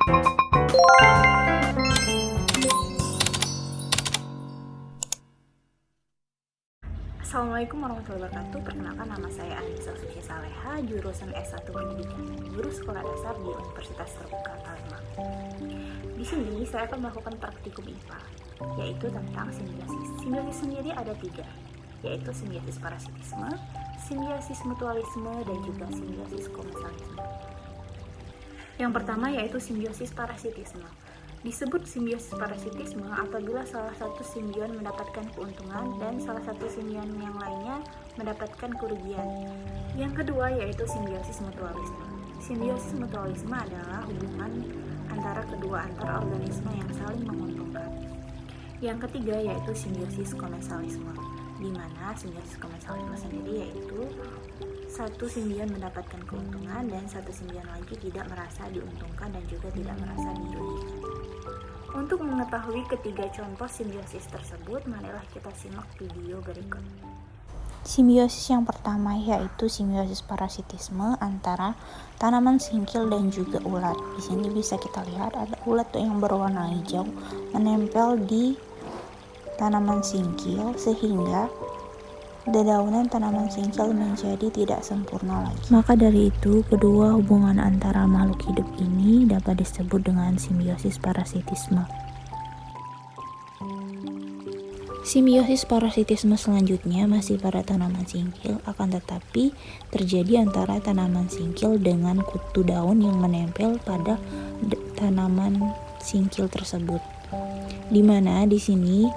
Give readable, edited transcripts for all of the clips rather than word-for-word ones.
Assalamualaikum warahmatullahi wabarakatuh. Perkenalkan, nama saya Anissa Suci Saleha, jurusan S1 Pendidikan Guru Sekolah Dasar di Universitas Terbuka Palembang. Di sini saya akan melakukan praktikum IPA, yaitu tentang simbiosis. Simbiosis sendiri ada 3, yaitu simbiosis parasitisme, simbiosis mutualisme, dan juga simbiosis komensalisme. Yang pertama yaitu simbiosis parasitisme. Disebut simbiosis parasitisme apabila salah satu simbion mendapatkan keuntungan dan salah satu simbion yang lainnya mendapatkan kerugian. Yang kedua yaitu simbiosis mutualisme. Simbiosis mutualisme adalah hubungan antara kedua antar organisme yang saling menguntungkan. Yang ketiga yaitu simbiosis komensalisme, di mana simbiosis komensalisme sendiri yaitu satu simbion mendapatkan keuntungan dan satu simbion lagi tidak merasa diuntungkan dan juga tidak merasa dirugikan. Untuk mengetahui ketiga contoh simbiosis tersebut, marilah kita simak video berikut. Simbiosis yang pertama yaitu simbiosis parasitisme antara tanaman singkil dan juga ulat. Di sini bisa kita lihat ada ulat yang berwarna hijau menempel di tanaman singkil sehingga dedaunan tanaman singkil menjadi tidak sempurna lagi. Maka dari itu, kedua hubungan antara makhluk hidup ini dapat disebut dengan simbiosis parasitisme. Simbiosis parasitisme selanjutnya masih pada tanaman singkil, akan tetapi terjadi antara tanaman singkil dengan kutu daun yang menempel pada tanaman singkil tersebut. Di mana di sini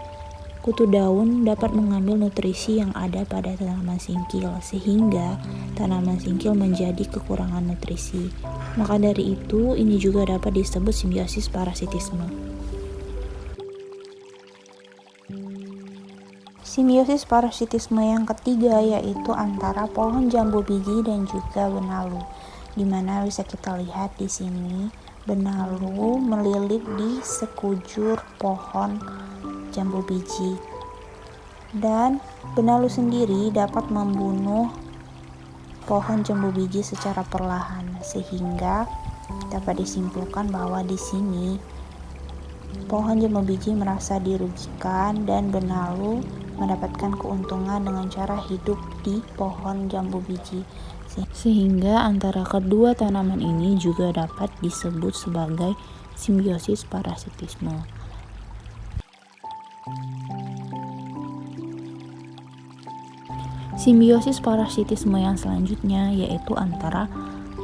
kutu daun dapat mengambil nutrisi yang ada pada tanaman singkil sehingga tanaman singkil menjadi kekurangan nutrisi. Maka dari itu, ini juga dapat disebut simbiosis parasitisme. Simbiosis parasitisme yang ketiga yaitu antara pohon jambu biji dan juga benalu. Di mana bisa kita lihat di sini benalu melilit di sekujur pohon jambu biji, dan benalu sendiri dapat membunuh pohon jambu biji secara perlahan sehingga dapat disimpulkan bahwa di sini pohon jambu biji merasa dirugikan dan benalu mendapatkan keuntungan dengan cara hidup di pohon jambu biji, sehingga antara kedua tanaman ini juga dapat disebut sebagai simbiosis parasitisme. Simbiosis parasitisme yang selanjutnya yaitu antara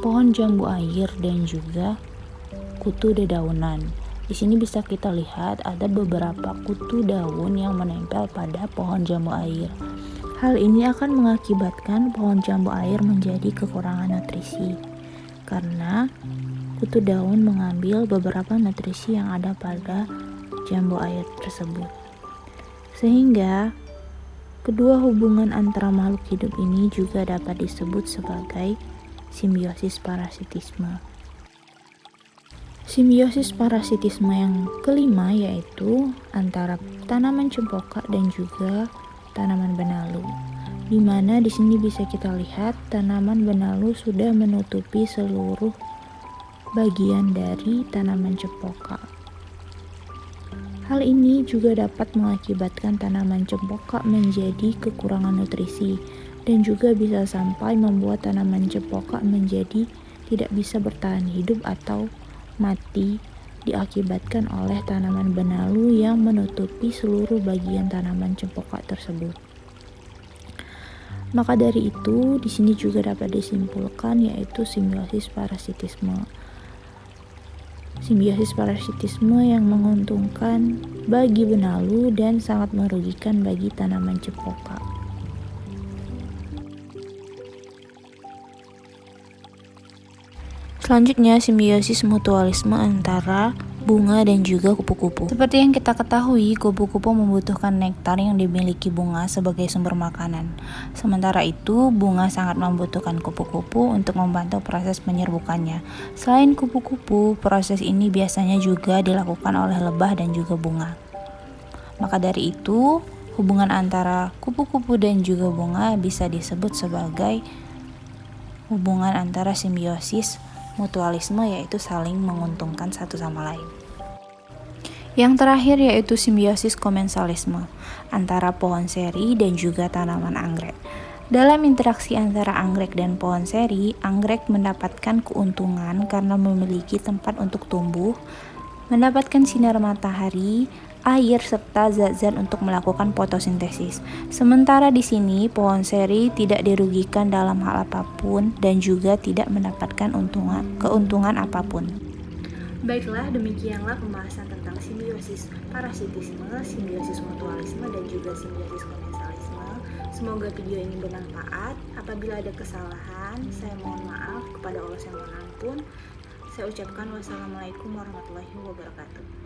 pohon jambu air dan juga kutu dedaunan. Di sini bisa kita lihat ada beberapa kutu daun yang menempel pada pohon jambu air. Hal ini akan mengakibatkan pohon jambu air menjadi kekurangan nutrisi karena kutu daun mengambil beberapa nutrisi yang ada pada jambu air tersebut. Sehingga kedua hubungan antara makhluk hidup ini juga dapat disebut sebagai simbiosis parasitisme. Simbiosis parasitisme yang kelima yaitu antara tanaman cempaka dan juga tanaman benalu. Di mana di sini bisa kita lihat tanaman benalu sudah menutupi seluruh bagian dari tanaman cempaka. Hal ini juga dapat mengakibatkan tanaman cempaka menjadi kekurangan nutrisi dan juga bisa sampai membuat tanaman cempaka menjadi tidak bisa bertahan hidup atau mati diakibatkan oleh tanaman benalu yang menutupi seluruh bagian tanaman cempaka tersebut. Maka dari itu, di sini juga dapat disimpulkan yaitu simbiosis parasitisme. Simbiosis parasitisme yang menguntungkan bagi benalu dan sangat merugikan bagi tanaman cempaka. Selanjutnya, simbiosis mutualisme antara bunga dan juga kupu-kupu. Seperti yang kita ketahui, kupu-kupu membutuhkan nektar yang dimiliki bunga sebagai sumber makanan. Sementara itu, bunga sangat membutuhkan kupu-kupu untuk membantu proses menyerbukannya. Selain kupu-kupu, proses ini biasanya juga dilakukan oleh lebah dan juga bunga. Maka dari itu, hubungan antara kupu-kupu dan juga bunga bisa disebut sebagai hubungan antara simbiosis mutualisme yaitu saling menguntungkan satu sama lain. Yang terakhir yaitu simbiosis komensalisme antara pohon seri dan juga tanaman anggrek. Dalam interaksi antara anggrek dan pohon seri, anggrek mendapatkan keuntungan karena memiliki tempat untuk tumbuh, mendapatkan sinar matahari, air, serta zat-zat untuk melakukan fotosintesis. Sementara di sini, pohon seri tidak dirugikan dalam hal apapun dan juga tidak mendapatkan keuntungan apapun. Baiklah, demikianlah pembahasan tentang simbiosis parasitisme, simbiosis mutualisme, dan juga simbiosis komensalisme. Semoga video ini bermanfaat. Apabila ada kesalahan, saya mohon maaf. Kepada Allah saya mohon ampun. Saya ucapkan wassalamualaikum warahmatullahi wabarakatuh.